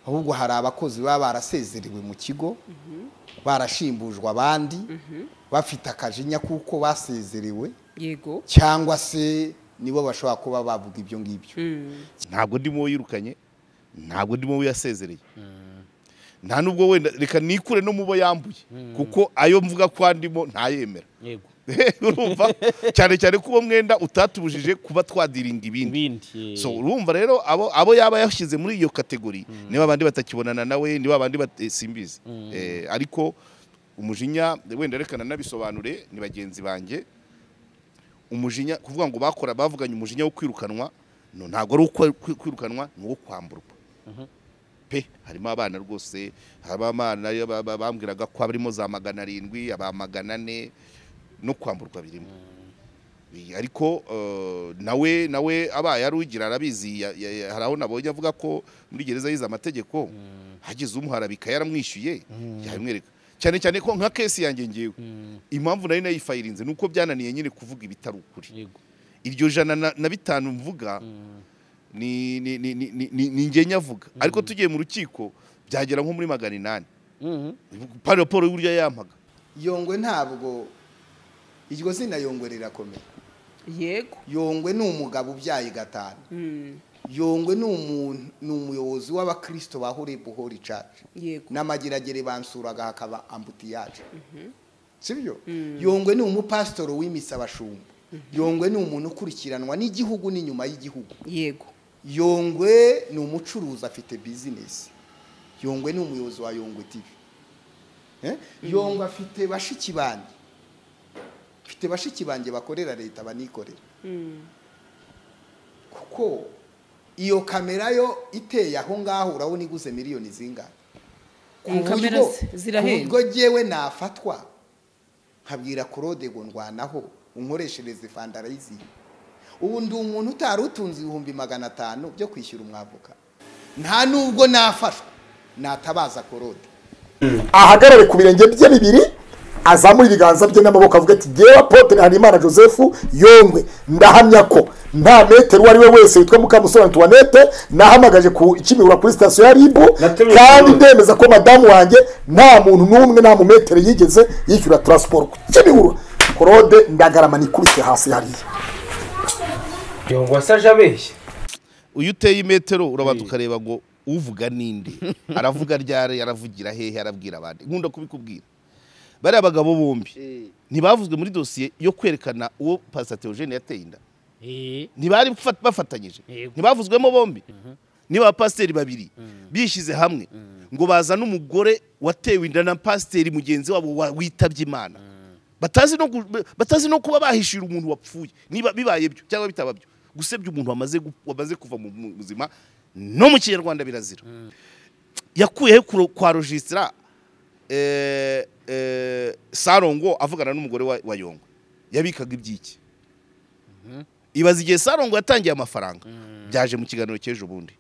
ahubwo hari abakozi baba barasezerewe mu kigo barashimbujwe abandi bafite akajinya kuko basezerewe yego cyangwa se nibo bashobora kuba bavuga ibyo ngibyo. ntabwo ndimo yirukanye ntabwo ndimo yasezereye nta nubwo wenda reka nikure no mubo yambuye kuko ayo mvuga ko andimo ntayemera. yego urumva cyane cyane ko uwo mwenda utatubujije kuba twadiringa ibindi. So urumva rero abo yaba yashyize muri iyo kategori niba abandi batakibonana nawe niba abandi basimbize ariko umujinya wenda rekana nabisobanure ni bagenzi banjye. Umujinya kuvuga ngo bakora bavuganye umujinya wo kwirukanwa no ntago ari uko kwirukanwa ni wo kwamburwa pe harimo abana rwose abamana bambwiraga ko abarimo za 700 aba 400 no kwamburwa birimo ariko nawe abaye arugira arabizi haraho nabonye avuga ko muri gereza yiza amategeko hagize umuharabika yaramwishyuye yamwereka cyane cyane ko nka case yanjye ngewe impamvu nari nayifayirinze nuko byananiye nyine kuvuga ibitari ukuri. Iryo jana na 5 mvuga ni nge nyavuga ariko tugiye mu rukiko byagera nko muri 800 par rapport y'uburyo yampaga. Yongwe ntabwo iryo zina Yongwe rirakomeye. Yego Yongwe ni umugabo ubyaye 5. Yongwe ni umuyobozi w'abakristo bahore buhori church. Yego n'amagiragere bansuraga hakaba ambutiyaje. Sibyo? Yongwe ni umupastor w'imisa bashumba. Yongwe ni umuntu ukurikiranwa n'igihugu n'inyuma y'igihugu. Yego Yongwe ni umucuruzi afite business. Yongwe ni umuyobozi wa Yongwe TV. Yongwe afite bashiki bandi. Afite bashiki banje bakorera leta banikorera. Kuko iyo kamera yo iteye aho ngaho urabona iguze miliyoni zingana. Kamera zirahenze. Ubwo jewe nafatwa nkabwira CLAUDE ngo ndwanaho unkoreshereze fundraising. Ubu ndi umuntu utarutunze 500 byo kwishyura umwavoka. Nta nubwo nafashwa natabaza CLAUDE. Ahagarare ku birenge bye bibiri azamura ibiganza bye n'amaboko avuga ati jewe Apotre Harimana Joseph Yongwe ndahamya ko nta metero wari we wese witwa Mukamusore Antoinette nahamagaje ku Kimihurura kuri station ya RIB kandi ndemeza ko madamu wanjye nta muntu n'umwe nta mu metero yigeze yishyura transport ku Kimihurura. CLAUDE ndagarama nikubise hasi hariya. Yongwe asaje abeshya. Uyu uteye metero urabanza ukareba ngo uvuga ninde aravuga ryari yaravugira hehe arabwira abandi nkunda kubikubwira. Bari abagabo bombi ntibavuzwe muri dossier yo kwerekana uwo Pastor Theogene yateye inda. Ntibari bafatanyije ntibavuzwemo bombi. Niba pasiteri babiri bishize hamwe ngo baza n'umugore watewe inda na pasiteri mugenzi wabo witabye Imana batazi no kuba bahishira umuntu wapfuye niba bibaye byo cyangwa bitababyo gusebya umuntu wamaze kuva mu buzima no mu Kinyarwanda birazira. Yakuyeho kwa registra Sarongo avugana n'umugore wa Yongwe yabikaga ibyiki. Ibaza igihe Sarongo yatangiye amafaranga byaje mu kiganiro cyejo bundi.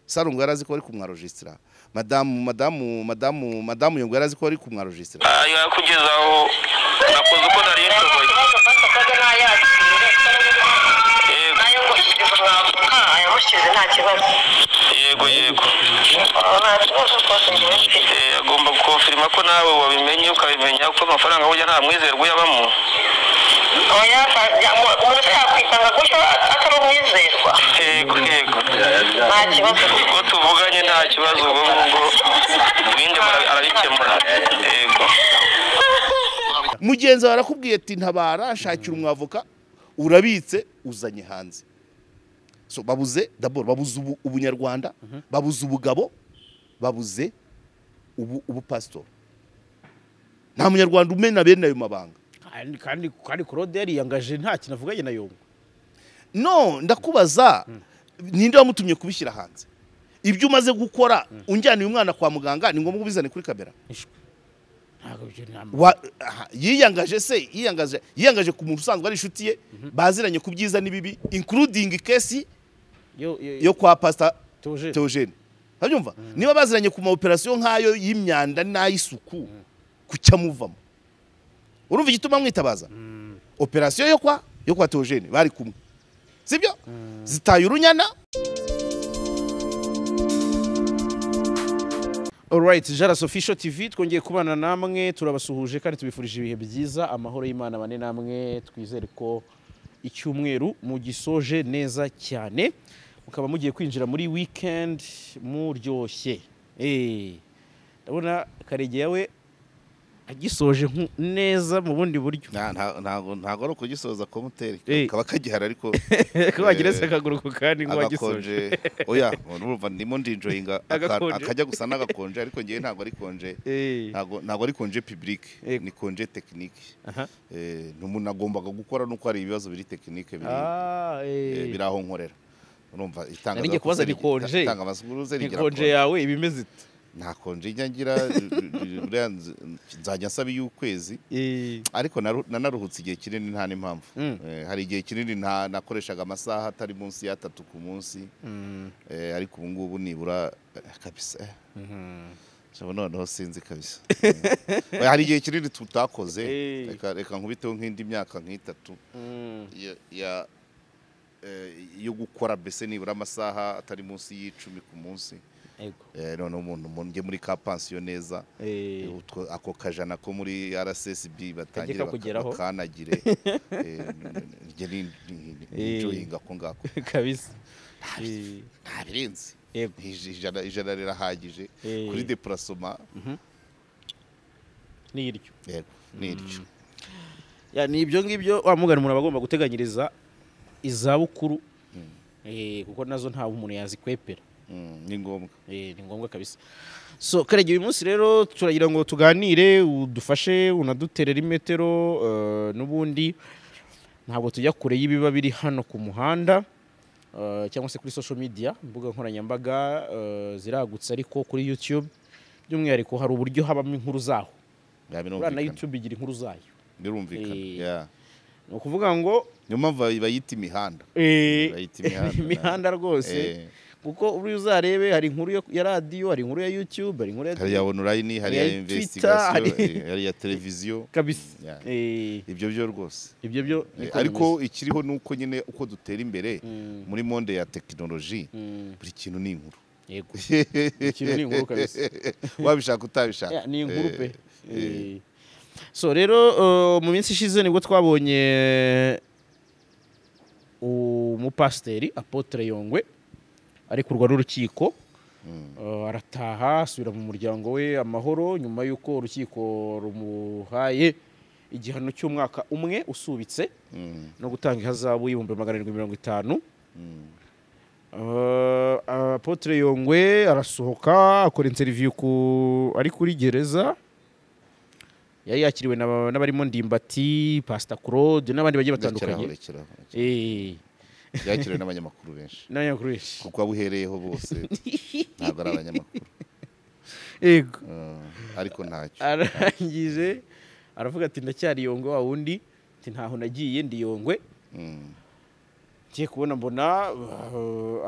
Sarongo yarazi ko ari kumwa registra. Madamu Yongwe yarazi ko ari kumwa registra. Yakugezaho nakoze uko nari nshoboye. Yego agomba gukonfirma ko nawe wabimenye ukabimenya ko amafaranga burya nta mwizerwa yabamo. Oya umuntu yakwitanga gutyo atari umwizerwa. Yego nta kibazo kuko tuvuganye nta kibazo ubwo ibindi arabikemura. Yego mugenzi barakubwiye ati ntabara shakira umwavoka urabitse uzanye hanze. So babuze d'abord babuze ubunyarwanda babuze ubugabo babuze ubu pastor. Nta munyarwanda umena bene ayo mabanga kandi CLAUDE yari yangaje nta kintu avuganye na Yongwe. No ndakubaza ninde wamutumye kubishyira hanze ibyo umaze gukora unjyaniye umwana kwa muganga ni ngombwa ubizane kuri kamera. Yiyangaje ku muntu usanzwe ari inshuti ye baziranye ku byiza n'ibibi including case yo kwa Pastor Theogene. Habyumva niba baziranye ku ma operation nkayo y'imyanda n'ayisuku kucyamuvamo. Urumva igituma mwitabaza operation yo kwa Theogene bari kumwe sibyo zitaye urunyana. Alright, JALAS Official TV twongeye kubana namwe turabasuhuje kandi tubifurije ibihe byiza amahoro y'Imana bane namwe twizere ko icyumweru mu gisoje neza cyane mukaba mugiye kwinjira muri weekend muryoshye ndabona Karegeya we agisoje neza mu bundi buryo ntago ari kugisoza komuteri kaba kagihara ariko ko wagirese akaguruko kandi ngo wagisoje oya urumva ndimo ndinjoyinga akajya gusa n'agakonje ariko ngiye ntago ari konje ntago ari konje public ni konje technique n'umuntu agombaga gukora nuko ari ibibazo biri technique biraho nkorera urumva itangazamakuru yawe ibimeze nta konje ngira nzajya nsaba y'ukwezi ariko nanaruhutse igihe kinini nta n'impamvu hari igihe kinini nakoreshaga amasaha atari munsi ya 3 ku munsi ariko ubu ngubu nibura kabisa noneho sinzi kabisa hari igihe kinini tutakoze reka nkubiteho nk'indi myaka nk'itatu yo gukora mbese nibura amasaha atari munsi y'10 ku munsi none umuntu njye muri ka pension neza ako kajana ko muri RSSB batangire bakanagire njye n'injoyinga ko ngako kabisa nta birenze ijana rirahagije kuri déplacement n'iryo n'iryo ni ibyo ngibyo wamugana umuntu abagomba guteganyiriza izabukuru kuko nazo nta umuntu yazikwepera ni ngombwa ni ngombwa kabisa. So Karegeya uyu munsi rero turagira ngo tuganire udufashe unaduterera imetero n'ubundi ntabwo tujya kure y'ibiba biri hano ku muhanda cyangwa se kuri social media mbuga nkoranyambaga ziragutse ariko kuri YouTube by'umwihariko hari uburyo habamo inkuru zaho na YouTube igira inkuru zayo birumvikana ni ukuvuga ngo niyo mpamvu bayita imihanda imihanda rwose kuko uri uzarebe hari inkuru ya radio hari inkuru ya YouTube hari inkuru ya online hari ya investigation hari ya televiziyo kabisa ibyo byo rwose ibyo byo ariko ikiriho nuko nyine uko dutera imbere muri monde ya technology buri kintu ni inkuru yego ikintu ni inkuru kabisa wabishaka utabishaka ni inkuru pe so rero mu minsi ishize nibwo twabonye umupasiteri Apotre Yongwe arikurwa n'urukiko arataha asubira mu muryango we amahoro nyuma y'uko urukiko rumuhaye igihano cy'umwaka umwe usubitse no gutanga ihazabu y'ibihumbi 750. Apotre Yongwe arasohoka akora interview ari kuri gereza yari yakiriwe n'abarimo Ndimbati Pastor CLAUDE n'abandi bagiye batandukanye yakiriwe n'abanyamakuru benshi kuko abuhereyeho bose ntabwo ari abanyamakuru yego ariko ntacyo arangije aravuga ati ndacyari Yongwe wa wundi ati ntaho nagiye ndi Yongwe ngiye kubona mbona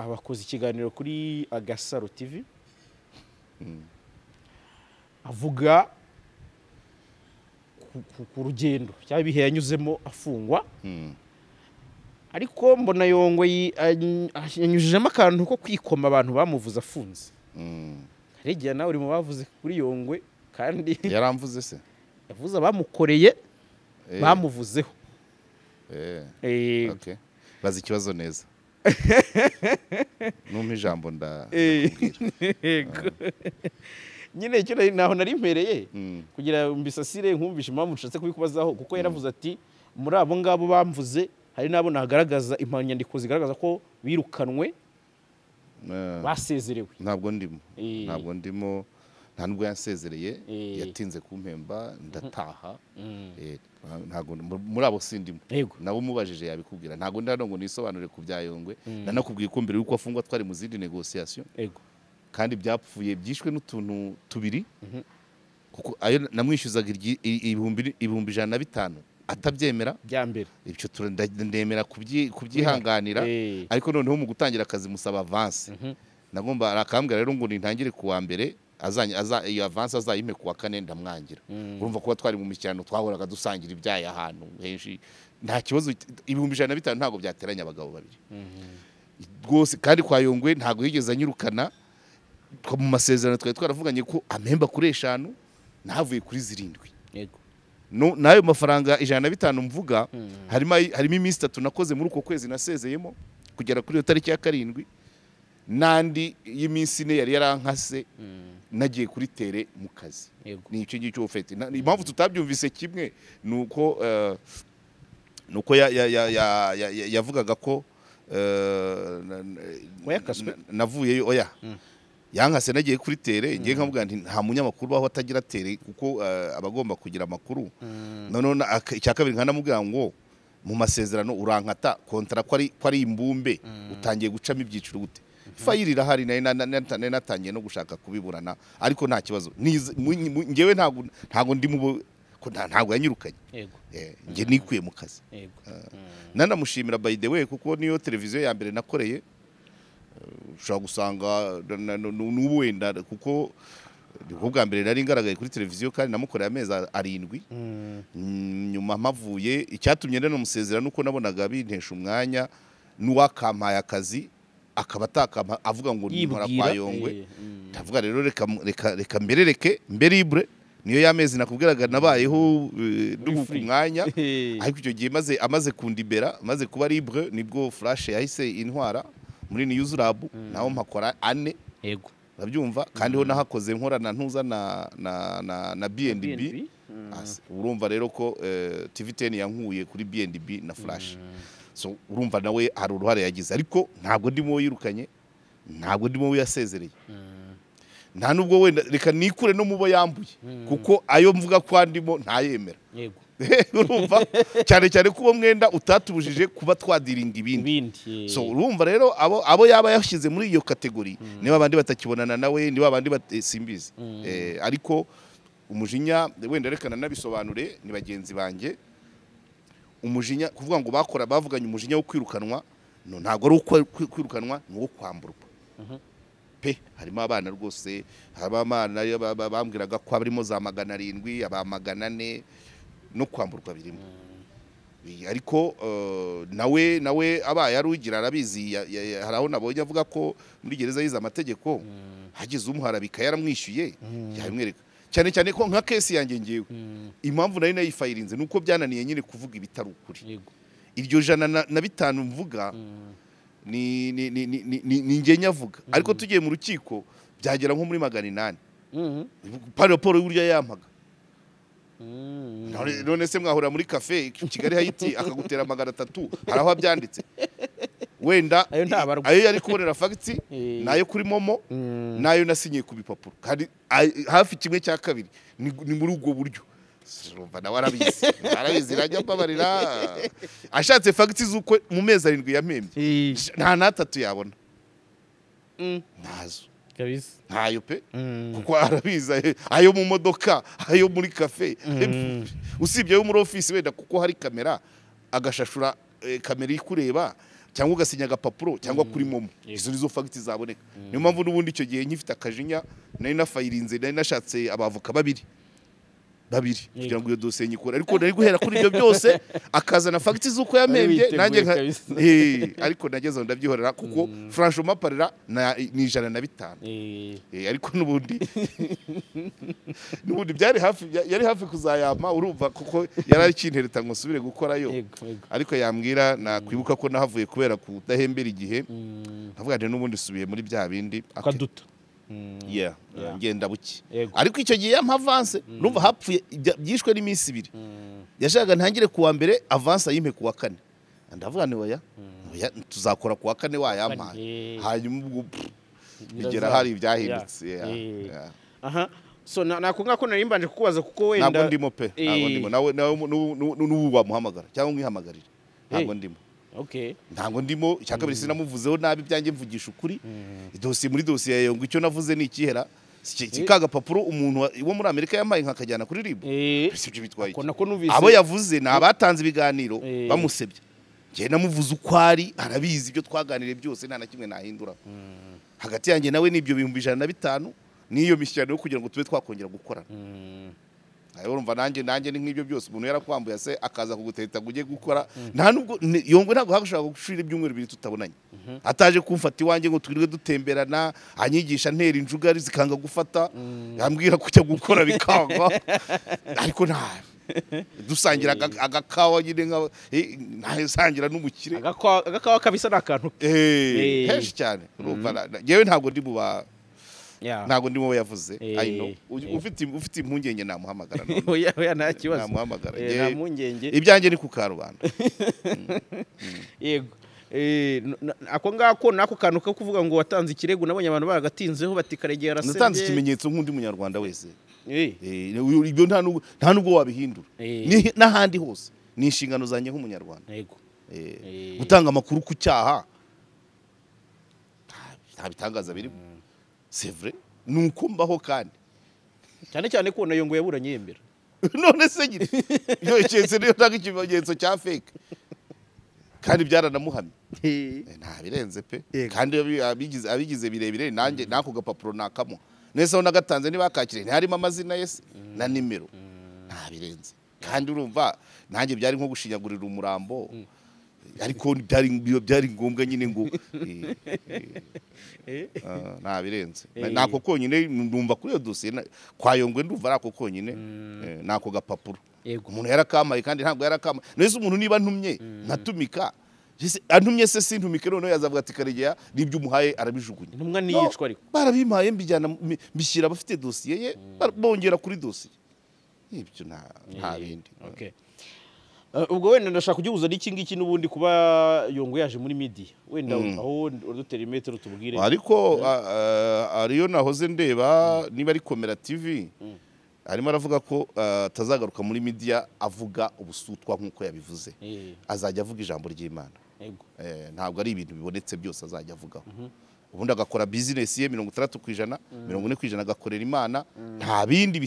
abakoze ikiganiro kuri Agasaro TV avuga ku rugendo cyangwa ibihe yanyuzemo afungwa ariko mbona Yongwe yanyujijemo akantu ko kwikoma abantu bamuvuza afunze Karegeya nawe uri mu bavuze kuri Yongwe kandi yaramvuze se yavuze abamukoreye bamuvuzeho okay bazi ikibazo neza numpa ijambo ndakubwira nyine icyo naho nari mpereye kugira mbisasire nkumvishe impamvu nshatse kubikubazaho kuko yaravuze ati muri abo ngabo bamvuze hari nabo nagaragaza impanyandiko zigaragaza ko birukanwe basezerewe ntabwo ndimo nta nubwo yansezereye yatinze kumpemba ndataha ntabwo muri abo sindimo nabo mubajije yabikubwira ntabwo ndano ngo nisobanure ku bya Yongwe nanakubwiye ko mbere yuko afungwa twari mu zindi negotiation kandi byapfuye byishwe n'utuntu tubiri kuko ayo namwishyuzaga ibihumbi 150 atabyemera byambere ibyo turandemera kubyihanganira ariko noneho mu gutangira akazi musaba avance nagomba arakambwira rero ngo nintangire kuwa mbere iyo avance azayime kuwa 4 ndamwangira urumva kuba twari mu mikirano twahoraga dusangira ibyaye ahantu henshi nta kibazo ibihumbi 150 ntago byateranya abagabo babiri rwose kandi kwa Yongwe ntago yigeze anyirukana mu masezerano twari twaravuganye ko amemba kuri 5 navuye kuri 7. yego nayo mafaranga 105 mvuga harimo iminsi 3 nakoze muri uko kwezi nasezeyemo kugera kuri iyo tariki ya 7 nandi y'iminsi 4 yari yarankase nagiye kuri tere mu kazi ni icyo gihe cy'ufete impamvu tutabyumvise kimwe nuko yavugaga ko navuyeyo oya yankase nagiye kuri tere ngiye nkavuga nti nta munyamakuru baho atagira tere kuko abagomba kugira amakuru none icya kabiri nkanamubwira ngo mu masezerano urankata kontra ko ari imbumbe utangiye gucamo ibyiciro gute fayiri irahari natangiye no gushaka kubiburana ariko nta kibazo ngewe ntago ndi mubo ntago yanyirukanye nge nikuye mu kazi nanamushimira by the way kuko niyo televiziyo ya mbere nakoreye ushobora gusanga n'ubu wenda kuko bwa mbere nari ngaragaye kuri televiziyo kandi namukoreye amezi 7 nyuma mpavuye icyatumye rero musezera nuko nabonaga bintesha umwanya n'uwakampaye akazi akaba atakama avuga ngo nkora kwa Yongwe ndavuga rero reka mberereke mberibre niyo yamezi nakubwiraga nabayeho nduguka umwanya ariko icyo gihe amaze kundibera maze kuba libre nibwo flash yahise intwara muri Newslab naho mpakora 4 yego babyumva kandi ho nahakoze nkorana ntuza na BNB urumva rero ko TV10 yankuye kuri BNB na flash so urumva nawe hari uruhare yagize ariko ntabwo ndimo yirukanye ntabwo ndimo yasezereye nta nubwo wenda reka nikure no mubo yambuye kuko ayo mvuga kwa ndimo ntayemera yego urumva cyane cyane kuba mwenda utatubujije kuba twadiringa ibindi so urumva rero abo yaba yashyize muri iyo kategori niba abandi batakibonana nawe niba abandi basimbize ariko umujinya wenda rekana nabisobanure ni bagenzi banjye umujinya kuvuga ngo bavuganye umujinya wo kwirukanwa ntago ari kwirukanwa ni wo kwamburwa pe harimo abana rwose abamana bambwiraga ko abarimo za 700 aba 400 no kwamburwa birimo ariko nawe abaye arugira arabizi haraho nabonye avuga ko muri gereza yize amategeko hagize umuharabika yaramwishyuye yamwereka cyane cyane ko nka case yanjye ngiye impamvu nari nayifayirinze nuko byananiye nyine kuvuga ibitari ukuri iryo 105 mvuga ni nge nyavuga ariko tugiye mu rukiko byagera nko muri 800 par rapport y'urya yampaga none se mwahura muri cafe Kigali Haiti akagutera 300 haraho byanditse wenda ayo yari kubonera facts nayo kuri momo nayo nasinye ku bipapuro kandi hafi kimwe cya kabiri ni muri ubwo buryo urumva nawe arabizi rajya babarira ashatse facts zuko mu mezi 7 yamembye nta natatu yabona nazo kabisa ntayo pe kuko arabiza ayo mu modoka ayo muri cafe usibye yo muri office wenda kuko hari kamera agashashura kamera ikureba cyangwa ugasinya agapapuro cyangwa kuri momo izo nizo facts zaboneka niyo mpamvu n'ubundi icyo gihe nkifite akajinya nari nafayirinze nari nashatse abavoka babiri kugira ngo iyo dosiye nyikora ariko nari guhera kuri ibyo byose akazana facts zuko yamembye nanjye ariko nageze ndabyihorera kuko franchement parera ni 105 ariko n'ubundi byari hafi kuzayama urumva kuko yarari kintereta ngo subire gukorayo ariko yambwira nakwibuka ko nahavuye kubera kudahembera igihe ndavuga nti n'ubundi subiye muri bya bindi akaduta ngenda buki ariko icyo gihe yampavance numva hapfuye byishwe n'iminsi 2 yashaka ntangire kuwa mbere avance ayimpe kuwa 4 ndavuga ni oya tuzakora kuwa 4 wayampa hanyuma ubwo bigera hari ibyahindutse aha so nako ngako nari mbanje kukubaza kuko wenda ntabwo ndimo pe ntabwo ndimo nawe n'ubu bamuhamagara cyangwa nkihamagarira ntabwo ndimo ntabwo ndimo cyakabiri sinamuvuzeho nabi byanjye mvugisha ukuri idosiye muri dosiye ya Yongwe icyo navuze ni ikihera kikaga papuro umuntu wo muri Amerika yamaye nkakajyana kuri RIB sibyo bitwaye abo yavuze na abatanze ibiganiro bamusebye ngiye namuvuze ukwari arabizi ibyo twaganire byose nta na kimwe nahindura hagati yanjye nawe nibyo 105 niyo mishyano yo kugira ngo tube twakongera gukorana urumva nanjye ni nk'ibyo byose umuntu yarakwambuye se akaza kuguteta ngo ujye gukora nta nubwo Yongwe ntabwo hashaka gushira ibyumweru bibiri tutabonanye ataje kumfata iwanjye ngo twirwe dutemberana anyigisha ntera injugari zikanga gufata yambwira kujya gukora bikanga ariko nta dusangira agakawa nyine ntasangira n'umukire agakawa kabisa nakantu henshi cyane urumva yewe ntabwo ndi buba ntabwo ndimo yavuze I know ufite impungenge namuhamagara oya nta kibazo namuhamagara nta mpungenge ibyanjye ni ku karubanda yego ako ngako nako kantu ko kuvuga ngo watanze ikirego nabonye abantu baragatinzeho bati Karegeya arasebye natanze ikimenyetso nk'undi munyarwanda wese ibyo nta nubwo wabihindura n'ahandi hose ni inshingano zanjye nk'umunyarwanda yego gutanga amakuru ku cyaha nta bitangaza birimo c'est vrai nuko mbaho kandi cyane cyane ko na Yongwe yaburanye yembera none se nyine iyo cyese niyo ntago ikimenyetso cya fake kandi byaranamuhamye nta birenze pe kandi abigize birebire nanjye nako gapapuro nakamo nese nagatanze nibakakire ntiharimo amazina yese na nimero nta birenze kandi urumva nanjye byari nko gushinyagurira umurambo ariko byari ngombwa nyine ngo nta birenze nako konyine ndumva kuri iyo dosiye kwa Yongwe ndumva arako konyine nako gapapuro umuntu yarakamaye kandi ntabwo yarakamaye nese umuntu niba ntumye nkatumika antumye se sintumike none yazavuga ati Karegeya nibyo umuhaye arabijugunya ntumwa niyicwa ariko barabimpaye mbijyana mbishyira abafite dosiye ye bongera kuri dosiye ibyo nta bindi ubwo wenda ndashaka kugihuza n'iki ngiki n'ubundi kuba Yongwe yaje muri media wenda aho udutera imetero tubwire ariko ariyo nahoze ndeba niba ari Komera TV arimo aravuga ko atazagaruka muri media avuga ubusutwa nk'uko yabivuze azajya avuga ijambo ry'Imana ntabwo ari ibintu bibonetse byose azajya avugaho ubundi agakora business ye 30%, 40% agakorera Imana nta bindi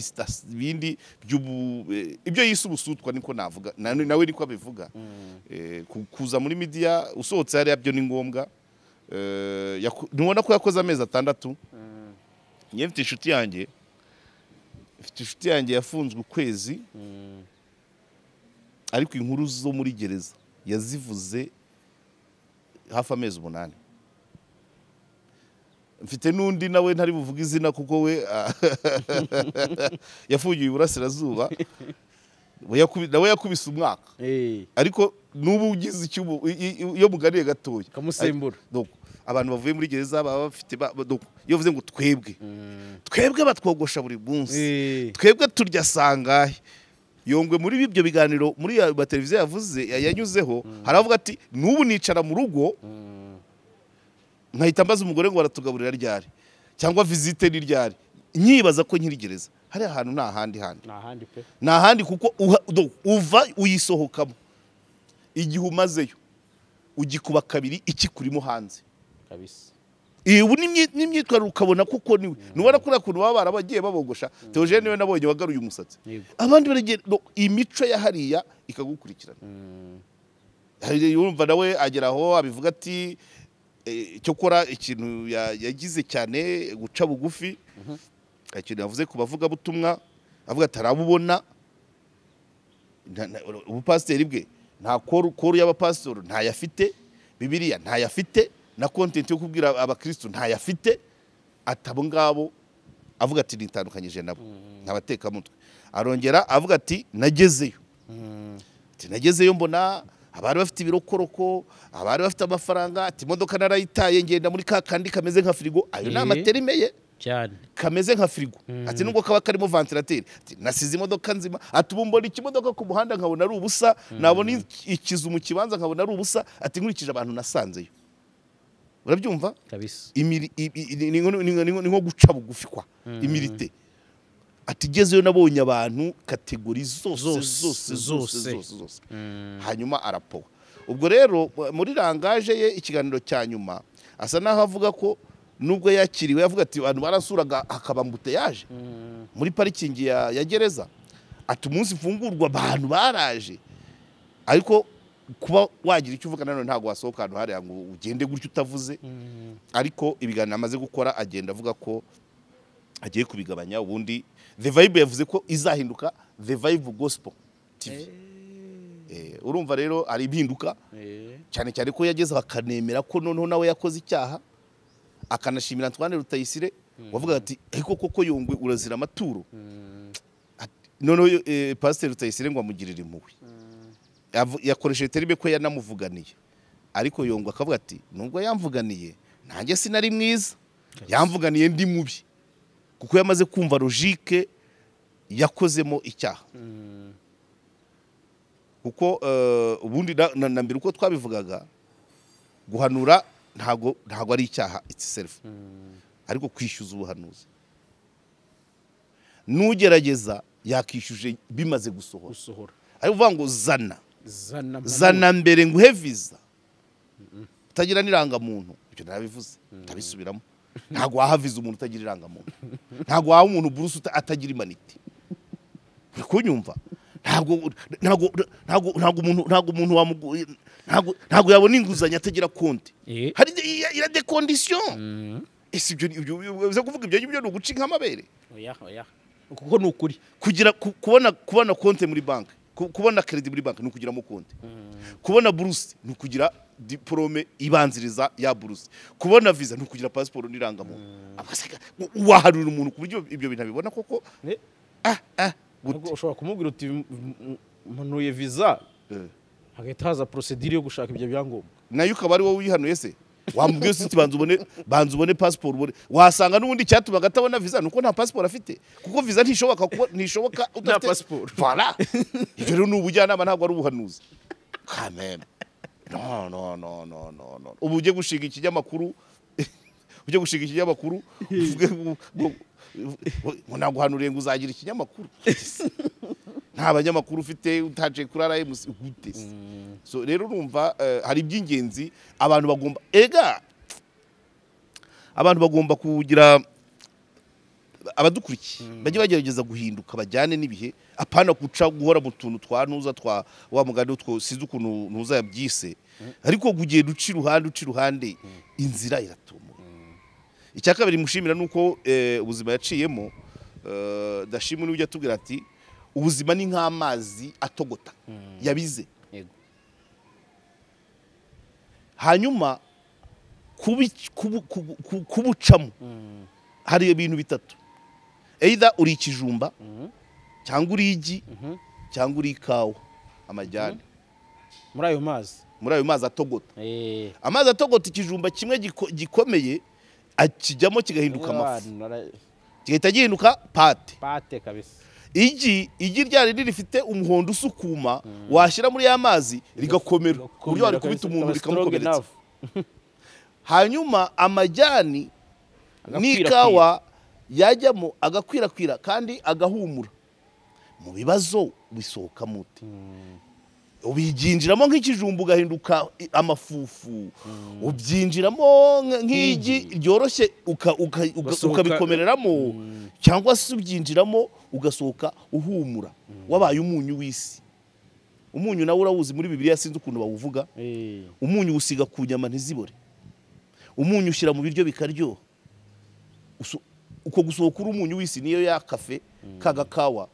bindi ibyo yise ubusutwa niko navuga nawe niko abivuga kuza muri media usohotse hari byo ni ngombwa ntubona ko yakoze amezi 6 njye mfite inshuti yanjye yafunzwe ukwezi ariko inkuru zo muri gereza yazivuze hafi amezi 8 mfite nundi nawe ntari buvuga izina kuko we yafungiye Iburasirazuba nawe yakubise umwaka ariko nubu ugize icyubu iyo muganiye gatoya kamusembura abantu bavuye muri gereza baba bafite iyo vuze ngo twebwe batwogosha buri munsi twebwe turya sangahe Yongwe muri ibyo biganiro muri ya televiziyo yavuze yanyuzeho haravuga ati nubu nicara mu rugo nkahita mbaza umugore ngo baratugaburira ryari cyangwa visite ni ryari nyibaza ko nkiri gereza hari ahantu nta handi kuko uva uyisohokamo igihe umazeyo ugikuba kabiri ikikurimo hanze kabisa ubu n'imyitwarire ukabona kuko niwe nubona kuri akuntu baba barabagiye babogosha Theogene niwe nabonye wagaruye umusatsi abandi baragiye imico ya hariya ikagukurikirana urumva nawe ageraho abivuga ati cyo kora ikintu yagize cyane guca bugufi ikintu yavuze ku bavuga butumwa avuga atarabubona ubupasiteri bwe nta koru y'abapasitori ntayafite bibiliya ntayafite na content yo kubwira abakristo ntayafite atabo ngabo avuga ati nitandukanyije nabo nkabateka mutwe arongera avuga ati nagezeyo mbona abari bafite ibirokoroko abari bafite amafaranga ati imodoka narayitaye ngenda muri kandi kameze nka frigo ayo ni amaterimeye cyane kameze nka frigo ati nubwo kaba karimo ventilateur ati nasize imodoka nzima ati ubumbona ikimodoka ku muhanda nkabona ari ubusa nabona ikizu mu kibanza nkabona ari ubusa ati nkurikije abantu nasanzeyo urabyumva kabisa ni nko guca bugufi kwa imirite atigezeyo nabonye abantu kategori zose hanyuma arapowa ubwo rero muri rangaje ye ikiganiro cya nyuma asa naho avuga ko nubwo yakiriwe yavuga ati abantu barasuraga hakaba mbuteyaje muri parikingi ya gereza ati umunsi mfungurwa abantu baraje ariko kuba wagira icyo uvuga nanone ntago wasohoka hano hari ngo ugende gutyo utavuze ariko ibiganiro amaze gukora agenda avuga ko agiye kubigabanya ubundi The Vibe yavuze ko izahinduka The Vibe Gospel TV. Urumva rero ari impinduka cyane cyane ko yageze bakanemera ko noneho nawe yakoze icyaha, akanashimira Antoine Rutayisire wavuga ati ariko koko Yongwe urazira amaturo. Noneho Pastor Rutayisire ngo amugirire impuhwe, yakoresheje terime ko yanamuvuganiye, ariko Yongwe akavuga ati nubwo yamvuganiye nanjye sinari mwiza, yamvuganiye ndi mubi kuko yamaze kumva logique yakozemo icyaha. Kuko ubundi na mbere uko twabivugaga guhanura ntago ari icyaha itself, ariko kwishyuza ubuhanuzi nugerageza yakishyuje bimaze gusohora. Ari uvuga ngo zana mbere nguhe visa utagira n'irangamuntu. Icyo narabivuze ndabisubiramo, ntago wahaviza umuntu utagira irangamuntu, ntago waha umuntu buruse atagira imanite. Kunyumva ntago yabona inguzanyo atagira konti. Hari ira de condition. Ese ibyo bivuze kuvuga ibyo ngibyo no guca nk'amabere. Oya kuko nukuri kugira kubona konti muri banki, kubona credit muri banki nukugira konti, kubona buruse nukugira diplome ibanziriza ya buruse, kubona visa nukugira passport n'irangamuntu. Waharura umuntu ku buryo ibyo bintu bibona koko. ushobora kumubwira uti mpanuye visa hagahita haza procedure yo gushaka ibyo byangombwa, nayo ukaba ari wowe uyihanuye se. Wamubwiye uti banza ubone passport ubone, wasanga n'ubundi cyatumaga atabona visa nuko nta passport afite, kuko visa ntishoboka udafite passport. Voilà, ibyo rero n'ubujyanama ntabwo ari ubuhanuzi. Kameme no ubu uje gushinga ikinyamakuru naguhanuriye ngo uzagira ikinyamakuru. Nta banyamakuru ufite utaje kuri RMC gute. So rero urumva hari iby'ingenzi abantu bagomba kugira abadukurikiye bajye bagerageza guhinduka bajyane n'ibihe, apana guca guhora mu tuntu twanuza twa wa mugani utwo size ukuntu ntuza yabyise, ariko gugiye duci ruhande inzira iratuma. Icya kabiri mushimira nuko ubuzima yaciyemo, ndashimwe n'ujya tubwira ati ubuzima ni nk'amazi atogota yabize. Hanyuma kubucamo hari ibintu bitatu, either uri ikijumba cyangwa uri igi cyangwa uri ikawa, amajyane muri ayo mazi atogota. Amazi atogota, ikijumba kimwe gikomeye akijyamo kigahinduka amafu, kigahita gihinduka pate kabisa. Igi ryari rifite umuhondo usukuma, washyira muri ya mazi rigakomera ku buryo wari kubita umuntu rikamukomeretsa. Hanyuma amajyani n'ikawa yajyamo agakwirakwira kandi agahumura. Mu bibazo bisohoka mute, ubiginjiramo nk'ikijumba ugahinduka amafufu, ubyinjiramo nk'igi ryoroshye ukabikomereramo, cyangwa se ubyinjiramo ugasohoka uhumura, wabaye umunyu w'isi. Umunyu nawe urawuzi muri Bibiliya, sinzi ukuntu bawuvuga. Umunyu usiga ku nyama ntizibore, umunyu ushyira mu biryo bikaryoha. Uko gusohoka uri umunyu w'isi niyo ya kafe kagakawa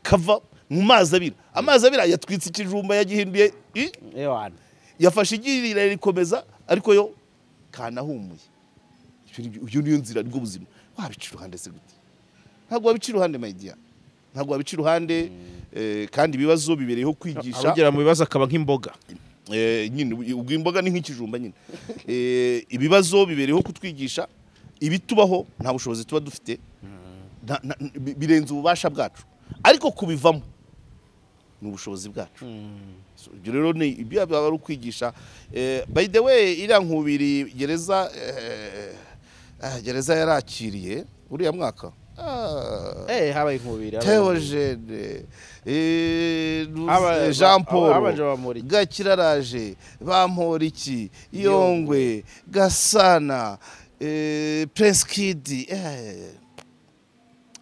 kava mu mazi abira. Amazi abira yatwitse ikijumba, yagihinduye yafashe igirira rikomeza, ariko yo kanahumuye. Ibyo niyo nzira, nibwo buzima. Wabica iruhande se gute? Ntabwo wabica iruhande my dear, ntabwo wabica iruhande. Kandi ibibazo bibereyeho kwigisha, abagera mu bibazo akaba nk'imboga. Nyine ubwo imboga ni nk'ikijumba nyine. Ibibazo bibereyeho kutwigisha ibitubaho, nta bushobozi tuba dufite, birenze ububasha bwacu, ariko kubivamo ni ubushobozi bwacu. Ibyo rero ni ibyo ari ukwigisha. By the way, iriya nkubiri gereza yarakiriye uriya mwaka, habaye inkubiri Theogene, Jean Paul Gakiraraje, Bamporiki, Yongwe, Gasana, Prince Kid.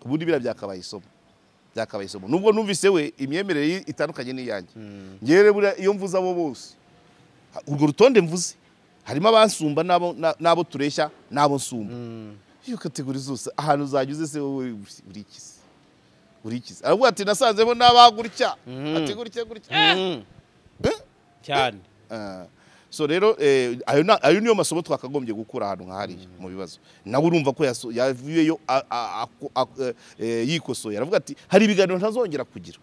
Ubundi bira byakabaye isomo, nubwo numvise we imyemerere itandukanye n'iyanjye. Ngere bura iyo mvuza abo bose, urwo rutonde mvuze harimo abansumba nabo tureshya nabo nsumba. iyo kategori zose ahantu uzajya se wowe urikize aravuga ati nasanzemo n'abagurya ati gutya cyane. So rero ayo niyo masomo twakagombye gukura ahantu nk'ahariya mu bibazo nawe urumva ko yavuyeyo yikosoye aravuga ati hari ibiganiro ntazongera kugira,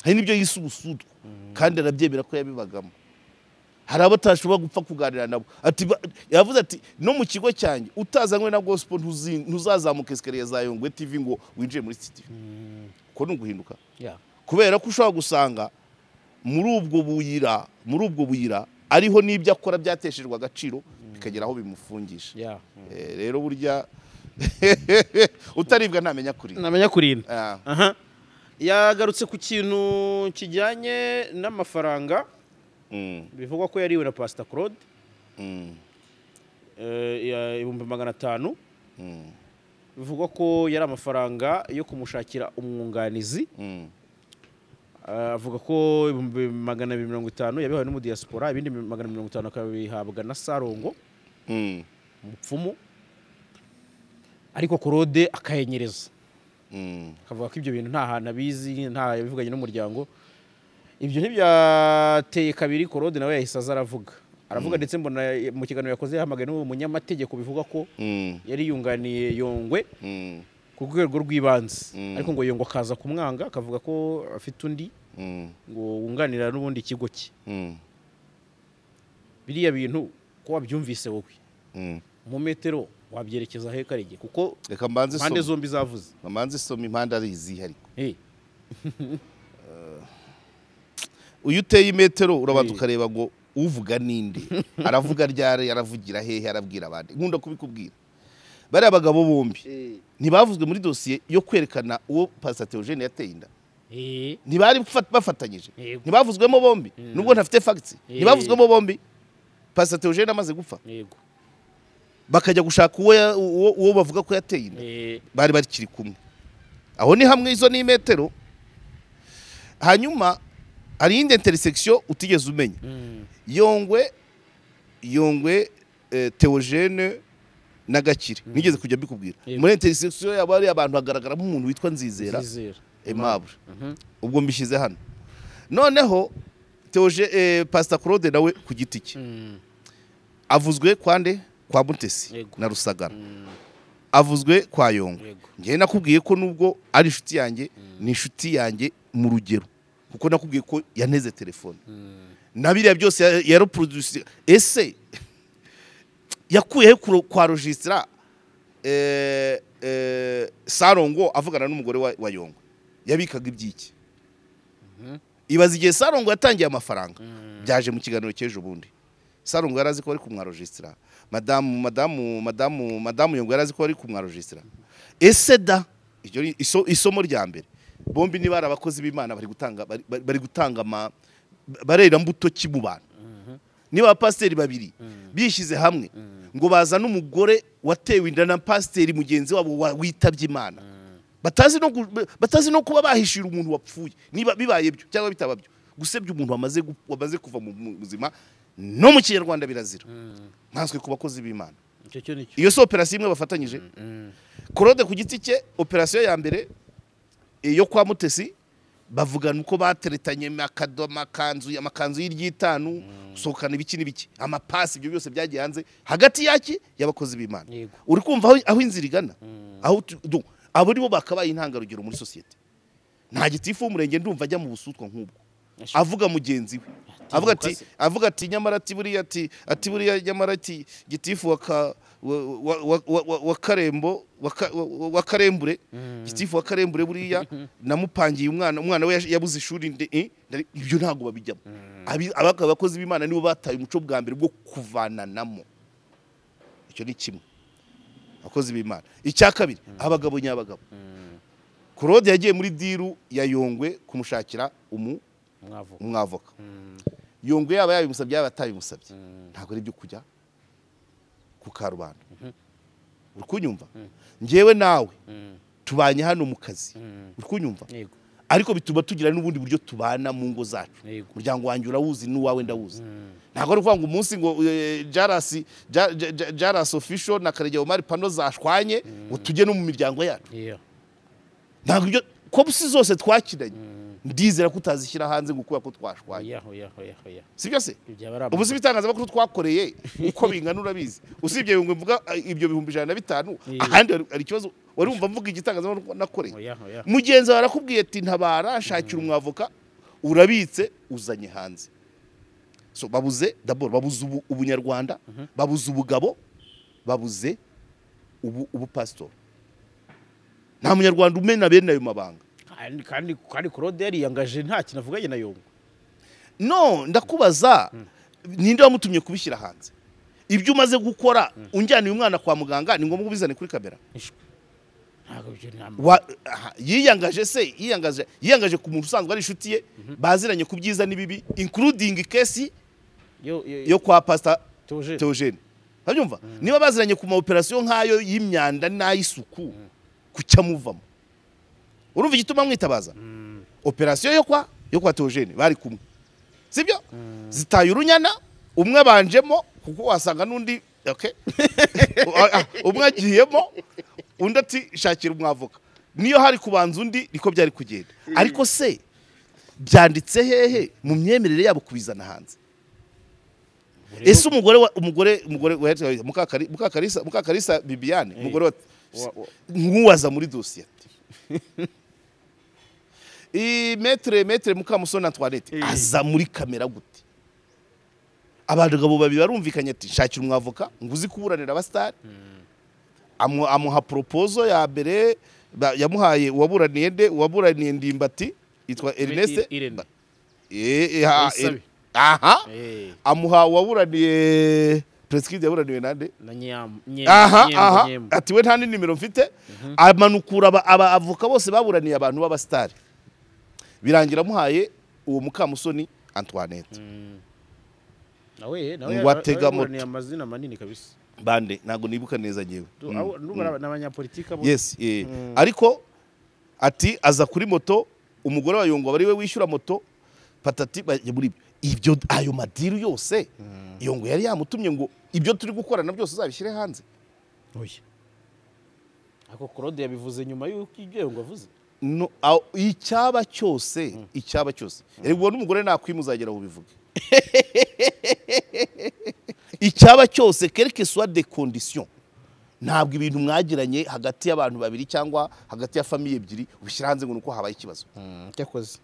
hari n'ibyo yise ubusudwa kandi arabyemera ko yabibagamo, hari abo atashobora gupfa kuganira nabo. Ati yavuze ati no mu kigo cyanjye utazanywe na gospel ntuzazamuka esikariye za Yongwe TV ngo winjiye muri studio. Ko nuguhinduka kubera ko ushobora gusanga muri ubwo buyira ariho n'ibyo akora byateshejwe agaciro bikagera aho bimufungisha. Rero burya utaribwa ntamenya kurinda. Yagarutse ku kintu kijyanye n'amafaranga bivugwa ko yariwe na Pastor Claude ibihumbi 500. Bivugwa ko yari amafaranga yo kumushakira umwunganizi. Avuga ko ibihumbi 250 yabihawe no mu diaspora, ibindi 250 akabihabwa na Sarongo mupfumu, ariko Claude akayenyereza. Akavuga ko ibyo bintu nta hantu abizi, nta yabivuganye n'umuryango. Ibyo ntibyateye kabiri Claude nawe yahise aravuga ndetse mbona mu kiganiro yakoze yahamagaye n'umunyamategeko bivuga ko yari yunganiye Yongwe ku rwego rw'ibanze, ariko ngo Yongwe akaza kumwanga akavuga ko afite undi ngo wunganira n'ubundi ikigo cye. Biriya bintu ko wabyumvise wowe mu metero wabyerekeza he Karege? Kuko reka mbanze impande zombi zavuze, mbanze soma impande ari izihe ariko uyu uteye imetero urabanza ukareba ngo uvuga ninde, aravuga ryari, yaravugira hehe, arabwira abandi. Nkunda kubikubwira bari abagabo bombi ntibavuzwe muri dosiye yo kwerekana uwo Pastor Theogene yateye inda. Ntibari bafatanyije, ntibavuzwemo bombi nubwo ntafite facts, ntibavuzwemo bombi. Pastor Theogene amaze gupfa bakajya gushaka uwo bavuga ko yateye inda, bari bakiri kumwe. Aho ni hamwe, izo ni imetero. Hanyuma hari indi intersection utigeze umenya. Yongwe Theogene na Gakire nigeze kujya mbikubwira. Muri intersection yabo ari abantu hagaragaramo umuntu witwa Nzizera Aimable. Ubwo mbishyize hano. Noneho Pastor Claude nawe ku giti cye avuzwe kwande kwa Mutesi na Rusagara, avuzwe kwa Yongwe. Njye nakubwiye ko nubwo ari inshuti yanjye, ni inshuti yanjye mu rugero, kuko nakubwiye ko yaneze telefone nabiriya byose yaroproduce. Ese yakuye kwa registra Sarongo avugana n'umugore wa Yongwe, yabikaga ibyiki? Ibaza igihe Sarongo yatangiye amafaranga byaje mu kiganiro cy'ejo bundi. Sarongo yarazi ko ari kumwa registra, madamu Yongwe yarazi ko ari kumwa registra. Ese da isomo rya mbere, bombi ni bari abakozi b'Imana bari gutanga barera mbuto ki mu bantu. Niba abapasiteri babiri bishyize hamwe ngo baza n'umugore watewe inda na pasiteri mugenzi wabo witabye Imana, batazi no kuba bahishira umuntu wapfuye, niba bibaye byo cyangwa bitaba byo, gusebya umuntu wamaze kuva mu buzima no mu Kinyarwanda birazira, nkanswe ku bakozi b'Imana. Iyo so operation imwe bafatanyije. Claude ku giti cye, operation ya mbere yo kwa Mutesi bavugana uko bateretanye amakanzu y'iryitanu, sokana ibiki n'ibiki, amapasi, ibyo byose byagiye hanze hagati yaki y'abakozi b'Imana. Uri kumva aho inzira igana, aho abo nibo bakabaye intangarugero muri societe. Nta gitifu w'umurenge ndumva ajya mu busutwa nk'ubwo avuga mugenzi we, avuga ati nyamara ati buriya nyamara ati gitifu wa Karembure, gitifu wa Karembure buriya namupangiye umwana we yabuze ishuri. Ibyo ntago babijyamo. Abakozi b'Imana nibo bataye umuco bwa mbere bwo kuvananamo. Icyo ni kimwe, abakozi b'Imana. Icya kabiri, abagabo nyabagabo. Claude yagiye muri diru ya Yongwe kumushakira umwavoka. Yongwe yaba yabimusabye yaba atabimusabye, ntago ari byo kujya ku karubanda. Uri kunyumva? Njyewe nawe tubanye hano mu kazi, uri kunyumva? ariko bituma tugira n'ubundi buryo tubana mu ngo zacu Yego. umuryango wanjye urawuzi n'uwawe ndawuzi ntabwo ari ukuvuga ngo umunsi ngo JALAS official na Karegeya Omar pano zashwanye ngo tujye no mu miryango yacu Yeah. ntabwo ibyo ko busi zose twakinanye ndizera ko utazishyira hanze ngo kubera ko twashwanye Oya. sibyo se Ibyo aba ari ubu ibitangazamakuru twakoreye uko bingana urabizi usibye ngo mvuga ibyo 150 ahandi hari ikibazo wari wumva mvuga igitangazamakuru nakoreye Oya. mugenzi wawe arakubwiye ati ntabara shakira umwavoka urabitse uzanye hanze so babuze d'abord babuze ubunyarwanda babuze ubugabo babuze ubu pastor nta munyarwanda umena bene ayo mabanga kandi Claude yariyangaje nta kintu avuganye na Yongwe. no ndakubaza ninde wamutumye kubishyira hanze ibyo umaze gukora unjyaniye umwana kwa muganga ni ngombwa ubizane kuri kamera Ntabwo ibyo namba. yiyangaje ku muntu usanzwe ari inshuti ye baziranye ku byiza n'ibibi including case yo kwa pastor Theogene urabyumva niba baziranye ku ma operation nk'ayo y'imyanda n'ay'isuku kucyamuvamo urumva igituma mwitabaza operation yo kwa Theogene bari kumwe sibyo zitaye urunyana umwe banjemo kuko wasanga nundi okay umwe agiyemo undi ati shakira umwavoka niyo hari kubanza undi niko byari kugenda ariko se byanditse hehe mu myemerere yabo kubizana hanze ese umugore Mukakarisa Bibiane umugore nk'uwaza muri dosiye metre Mukamusoni Antoinette aza muri kamera gute abagabo babiri barumvikanye ati shakira umwavoka nguzi kuburanira abastari amuha proposal ya mbere yamuhaye waburaniye Ndimbati yitwa Ernest amuha waburaniye Preskid yaburaniwe nande ati we nta nimero mfite amanukura avoka bose baburaniye abantu b'abastari birangira muhaye uwo Mukamusoni Antoinette nawe watega moto ni amazina manini kabisa bande nago nibuka neza nyewe n'abanyapolitika yes ariko ati aza kuri moto umugore wa Yongwa bari we wishyura moto patati muri ibyo ayo madiru yose Yongwa yari yamutumye ngo ibyo turi gukorana byose uzabishyire hanze oya ako Claude yabivuze nyuma y'uko ibyo Yongwa avuze no icyaba cyose eribwo n'umugore nakwimuzagera ubivuge icyaba cyose quelque soit des conditions ntabwo ibintu mwagiranye hagati y'abantu babiri cyangwa hagati ya famille ebyiri ubishyira hanze ngo nuko habaye ikibazo cyakoze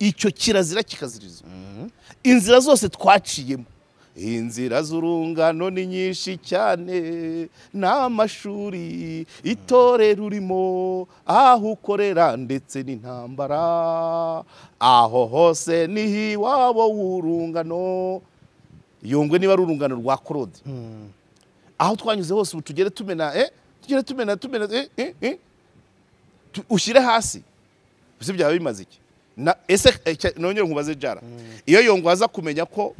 icyo kirazira kikazirizwa inzira zose twaciyemo inzira z'urungano ni nyinshi cyane n'amashuri itorero urimo aho ukorera ndetse n'intambara aho hose ni iwabo w'urungano Yongwe niba ari urungano rwa Claude aho twanyuze hose tugere tumena ushyire hasi bise byaba bimaze iki ese nongere nkubaze Jara iyo Yongwe aza kumenya ko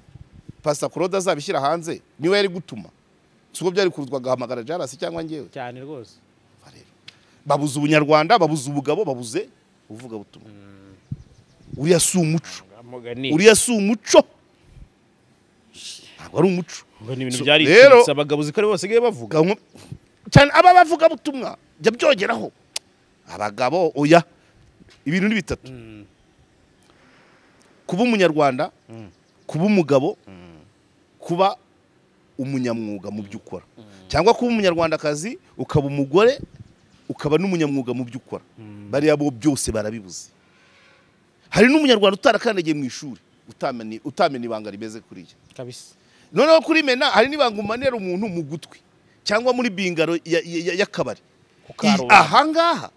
Pastor Claude azabishyira hanze niwe yari gutuma suko byari kuruzwa gahamagara JALAS cyangwa njyewe cyane rwose babuze ubunyarwanda babuze ubugabo babuze uvuga butumwa uriya si umuco ntabwo ari umuco ngo ni ibintu byari ikitse abagabo zikare bose gaye bavuga cyane aba bavuga butumwa jya byogeraho abagabo oya ibintu ni bitatu kuba umunyarwanda kuba umugabo kuba umunyamwuga mu byo ukora cyangwa kuba umunyarwandakazi ukaba umugore ukaba n'umunyamwuga mu byo ukora bariya bo byose barabibuze hari n'umunyarwanda utarakandagiye mu ishuri utamena ibanga rimeze kuriya kabisa noneho kuri mena hari n'ibanga umanera umuntu mu gutwi cyangwa muri bingaro y'akabari ahangaha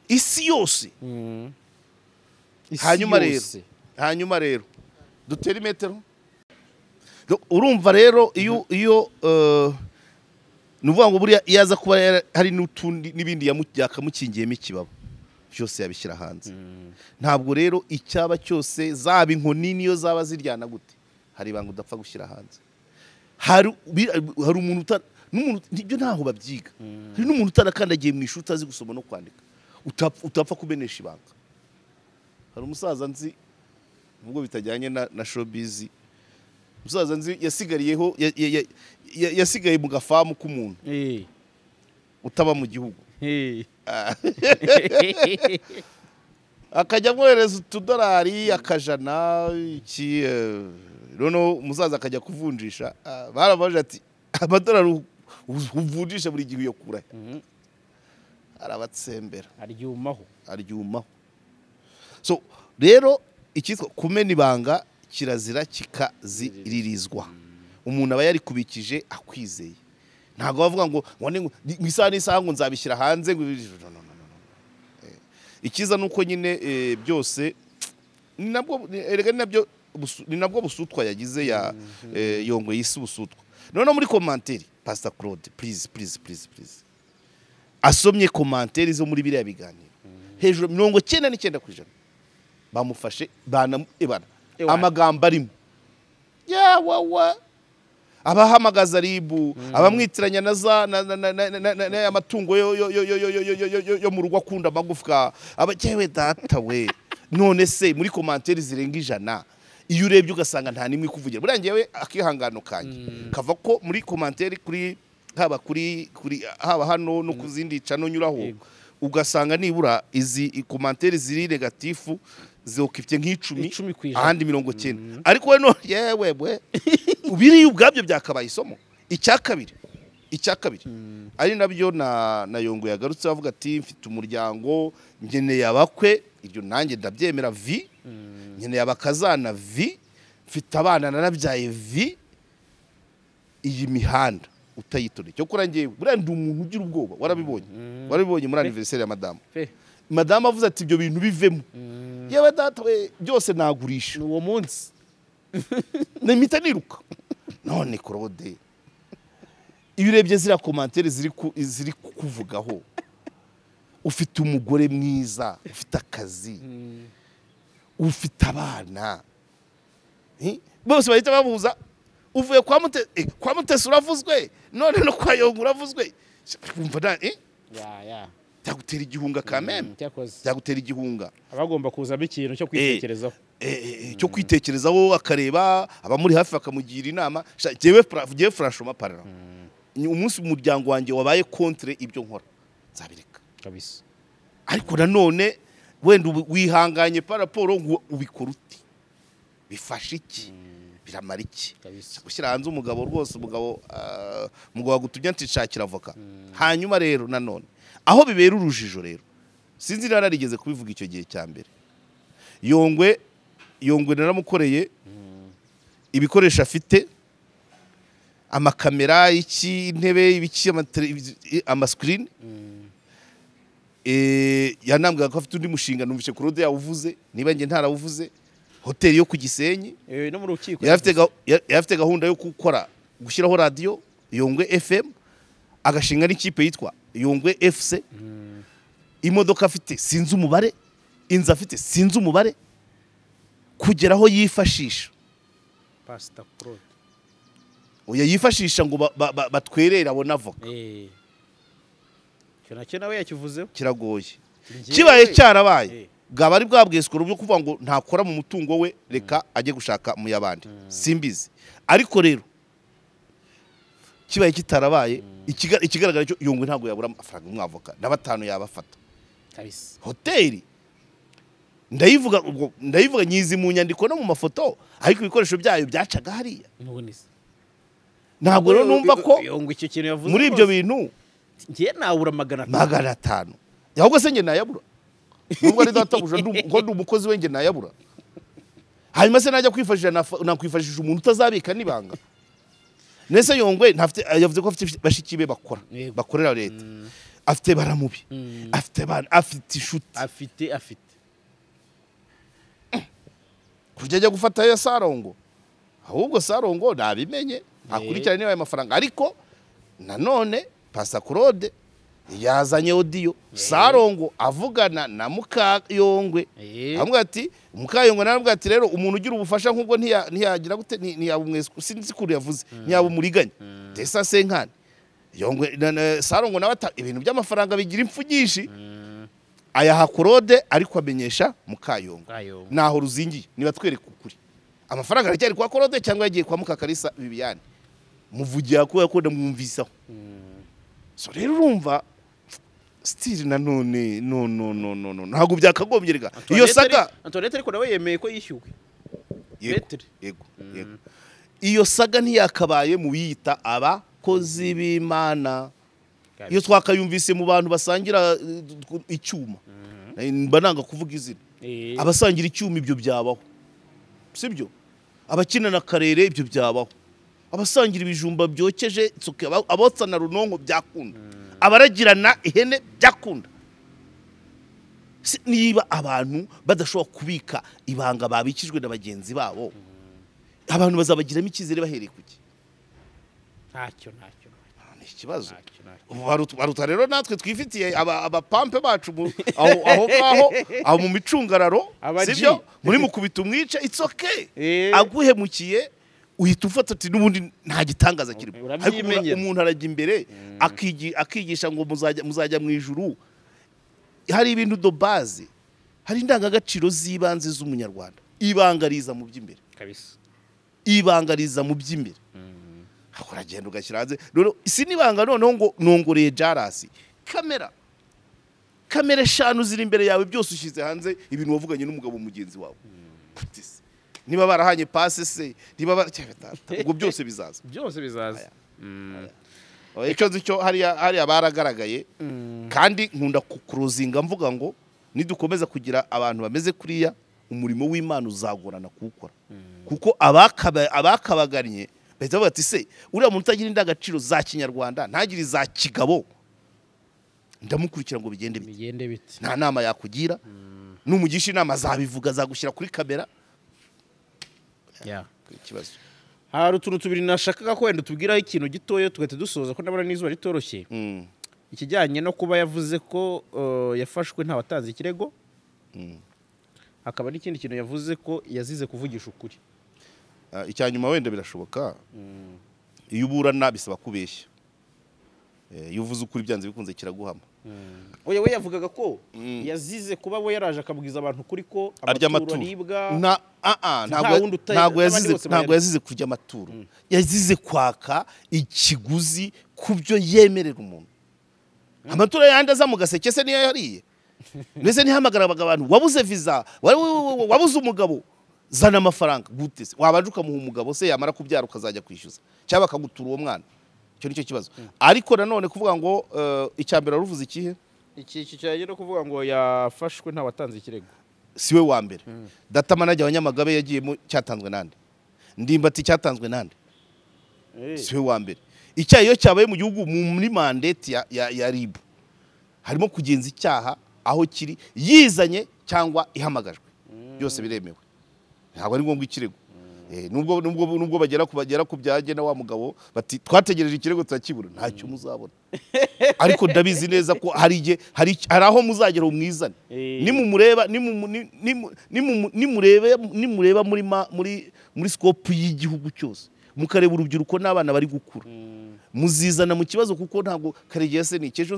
isi yose hanyuma rero dutera imetero urumva rero iyo nuvuga ngo buriya yaza kuba hari n'utundi n'ibindi yakamukingiyemo ikibabo byose yabishyira hanze ntabwo rero icyaba cyose zaba inkoni niyo zaba ziryana gute hari ibanga udapfa gushyira hanze hari umuntu ibyo ntaho babyiga hari n'umuntu utarakandagiye mu ishuri utazi gusoma no kwandika utapfa kumenesha ibanga hari umusaza nzi nubwo bitajyanye na showbiz, umusaza nzi yasigariyeho yasigaye mu gafamu k'umuntu utaba mu gihugu, akajya amwohereza utudolari akajana iki, noneho umusaza akajya kuvunjisha, barabaje ati amadolari uvunjisha buri gihe uyakura, arabatsembera, aryumaho. So rero ikitwa kumena ibanga kirazira kikaziririzwa, umuntu aba yari kubikije akwizeye, ntabwo bavuga ngo isaha n'isaha ngo nzabishyira hanze. Ikiza nuko nyine byose ni nabwo busutwa yagize ya Yongwe yisi busutwa. Noneho muri commentaire Pastor Claude, please asomye commentaire zo muri biriya biganiro hejuru 99% bamufashe ibana amagambo arimo yawa abahamagaza ribu, abamwitiranya na amatungo yo mu rugo akunda amagufwa, abakewe data we. None se muri commentaire zirenga 100 iyo urebye ugasanga nta nimwe kuvugira, buriya ngewe akihangano kanye kava ko muri commentaire kuri haba hano no kuzindi cano nyuraho, ugasanga nibura izi commentaire ziri negatifu zokifye nk'icumi ahandi 90, ariko we no yewe ubiri ubwabyo byakabaye isomo. Icya kabiri ari nabyo na Yongwe yagarutse avuga ati mfite umuryango, ngeneye abakwe, iryo nanjye ndabyemera vi, ngeneye abakazana vi, mfite abana narabyaye vi. Iyi mihanda utayitore cyo kura ngewe buriya ndi umuntu ugira ubwoba, warabibonye muri anniversaire ya madame avuze ati ibyo bintu bivemo, yewe data we byose nagurisha uwo munsi nimita niruka. None Claude iyo urebye zira commentaire ziri kuvugaho, ufite umugore mwiza, ufite akazi, ufite abana, bose bahita babuza uvuye kwa Mutesi uravuzwe, none no kwa Yongwe uravuzwe, umva cyagutera igihunga kameme, cyagutera igihunga. Abagomba kuzamo ikintu cyo kwitekerezaho akareba abamuri hafi bakamugira inama. Jewe franchement parlant, umunsi umuryango wanjye wabaye contre ibyo nkora nzabireka kabisa, ariko nanone wenda wihanganye par rapport ngo ubikora uti bifasha iki, biramara iki gushyira hanze umugabo rwose, umugabo wagutumye ntishakira avoka. Hanyuma rero nanone aho bibera urujijo rero, sinzi nararigeze kubivuga icyo gihe cya mbere, Yongwe naramukoreye ibikoresho afite, amakamera, intebe, ibiki, amascreen, yanambwaga ko afite undi mushinga, numvise Claude yawuvuze, niba nge ntarawuvuze, hoteli yo ku Gisenyi, no mu rukiko yafite gahunda yo gushyiraho radio Yongwe FM, agashinga n'ikipe yitwa Yongwe FC, imodoka afite sinzi umubare, inzu afite sinzi umubare, kugeraho yifashisha Pastor Claude yifashisha ngo batwerera abona avoka. Cyo nawe yakivuzeho kiragoye, kibaye cyarabaye bwaba ari bwabwesukuru byo kuvuga ngo ntakora mu mutungo we, reka ajye gushaka mu yabandi, simbizi. Ariko rero kibaye kitarabaye, ikigaragara cyo Yongwe ntago yabura amafaranga umwavoka na 5 yabafata kabisa. Hoteli ndayivuga nyizi mu nyandiko no mu mafoto, ariko ibikoresho byayo byacaga hariya. Ntabwo rero numva ko Yongwe icyo kintu yavuze muri ibyo bintu ngiye nawura 500, ahubwo se nge nayabura, nubwo ari databuja ngo ndi umukozi we nge nayabura. Hanyuma se najya nakwifashisha umuntu utazabika nibanga. Nese Yongwe yavuze ko afite bashiki be bakorera leta, afite baramubi, afite bana, afite inshuti, afite kujya gufata ya Sarongo, ahubwo Sarongo nabimenye akurikirana niba amafaranga. Ariko nanone Pastor Claude yazanye audio Sarongo avugana na muka Yongwe, amwe ati muka Yongwe narabwa ati rero umuntu ugira ubufasha nk'ubwo ntiyagira gute, ntiyabumwese, sinzi kuri yavuze, ntiyabumuriganya desa senkane. Yongwe Sarongo nawe ibintu by'amafaranga bigira impfugishi, ayaha KLAUDE ariko amenyesha Mukayonga naho ruzingiye niba twereka ukuri amafaranga aracyari kwa KLAUDE cyangwa yagiye kwa Mukakarisa Bibiane muvugiye ko yakunda mwumvisaho so rero urumva still nanone no ntago byakagombye rega iyo saga Antoinette ariko nawe yemeye ko yishyuwe yego iyo saga ntiyakabaye mu biyita abakozi b'Imana iyo twakayumvise mu bantu basangira icyuma mbananga kuvuga izina abasangira icyuma ibyo byabaho sibyo abakina na karere ibyo byabaho abasangira ibijumba byokeje abotsa na runonko byakunda abaragirana ihene byakunda niba abantu badashobora kubika ibanga babikijwe na bagenzi babo abantu bazabagiramo ikizere bahereye kuki ntacyo ni ikibazo baruta rero natwe twifitiye abapampe bacu aho ngaho aho mu micungararo sibyo muri mukubita umwica it's okay aguhemukiye uhita ufata ati n'ubundi nta gitangaza kirimo umuntu arajya imbere akigisha ngo muzajya mu ijuru hari ibintu do base hari indangagaciro z'ibanze z'umunyarwanda ibangariza mu by'imbere kabisa ibangariza mu by'imbere uragenda ugashyira hanze rero isi nibanga noneho ngo nongoreye JALAS kamera 5 ziri imbere yawe byose ushyize hanze ibintu wavuganye n'umugabo mugenzi wawe niba barahanye passe se niba ubwo byose bizaza icyo cyo hari abaragaragaye kandi nkunda kucrosinga mvuga ngo nidukomeza kugira abantu bameze kuriya umurimo w'Imana uzagorana kuwukora kuko abakabaganye bahita bavuga ati se uriya muntu utagira indangagaciro za kinyarwanda ntagire za kigabo ndamukurikira ngo bigende bite nta nama yakugira numugisha inama zabivuga zagushyira kuri kamera ikibazo hari utuntu tubiri nashakaga ko wenda tubwiraho ikintu gitoya tugahita dusoza ko ndabona n'izuba ritoroshye ikijyanye no kuba yavuze ko yafashwe nta watanze ikirego hakaba n'ikindi kintu yavuze ko yazize kuvugisha ukuri icyanyuma wenda birashoboka iyo uburana bisaba kubeshya iyo uvuze ukuri byanze bikunze kiraguhama we yavugaga ko yazize kuba we yaraje akabwiza abantu kuri ko amaturo aribwa ntabwo yazize kurya amaturo yazize kwaka ikiguzi ku byo yemerera umuntu amaturo yandi aza mu gaseke se niyo yariye ndetse nihamagaraga abantu wabuze visa wabuze umugabo zana amafaranga gute se wabaje ukamuha umugabo se yamara kubyara ukazajya kwishyuza cyangwa akagutura uwo mwana cyo nicyo kibazo ariko nanone kuvuga ngo icyambere ruvuze ikihe iki cyaje no kuvuga ngo yafashwe nta watanze ikirego siwe wa mbere data manager abanyamagabe yagiyemo cyatanzwe nande ndimbati cyatanzwe nande siwe wa mbere icyaha iyo cyabaye mu gihugu muri mandate ya RIB harimo kugenza icyaha aho kiri yizanye cyangwa ihamagajwe byose biremewe ntabwo ari ngombwa ikirego nubwo bagera ku byagena wa mugabo bati twategereje ikirego turakibura ntacyo muzabona ariko ndabizi neza ko hari aho muzagera umwizane nimureba muri scope y'igihugu cyose mukareba urubyiruko n'abana bari gukura muzizana mu kibazo kuko ntabwo Karegeya se ni ejo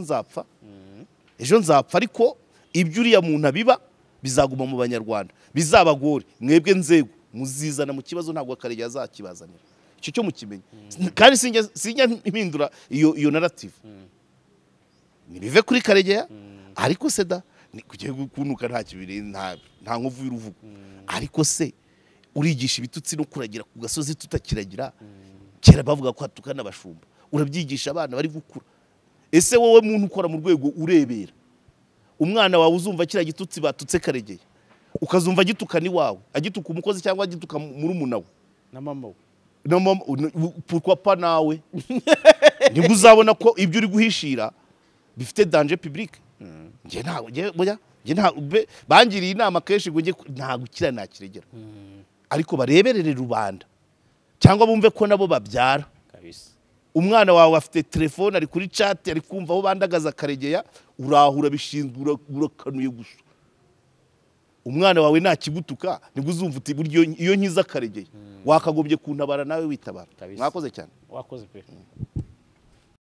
nzapfa ariko ibyo uriya muntu abiba bizaguma mu banyarwanda bizabagore mwebwe nzego muzizana mu kibazo ntabwo Karegeya azakibazanira icyo cyo mukimenye kandi sinjya impindura iyo narrative nibive kuri Karegeya ariko se da kugiye kunuka nta kibiri nta nkovu y'uruvugo ariko se urigisha ibitutsi no kuragira ku gasozi tutakiragira kera bavuga ko hatukana abashumba urabyigisha abana bari gukura ese wowe muntu ukora mu rwego urebera umwana wawe uzumva kira gitutsi batutse Karegeya ukazumva gitukana iwawe agituka umukozi cyangwa agituka murumuna we na mama we pourquoi pas nawe nibwo uzabona ko ibyo uri guhishira bifite danger public nge bangiriye inama kenshi ngo nta gukira nakiregera ariko bareberere rubanda cyangwa bumve ko nabo babyara umwana wawe afite telefone ari kuri chat ari kumva aho bandagaza Karegeya urahura bishinzwe urakanuye gusa umwana wawe nakigutuka nibwo uzumva uti buryo iyo nkiza Karegeya wakagombye kuntabara nawe witabara mwakoze cyane wakoze pe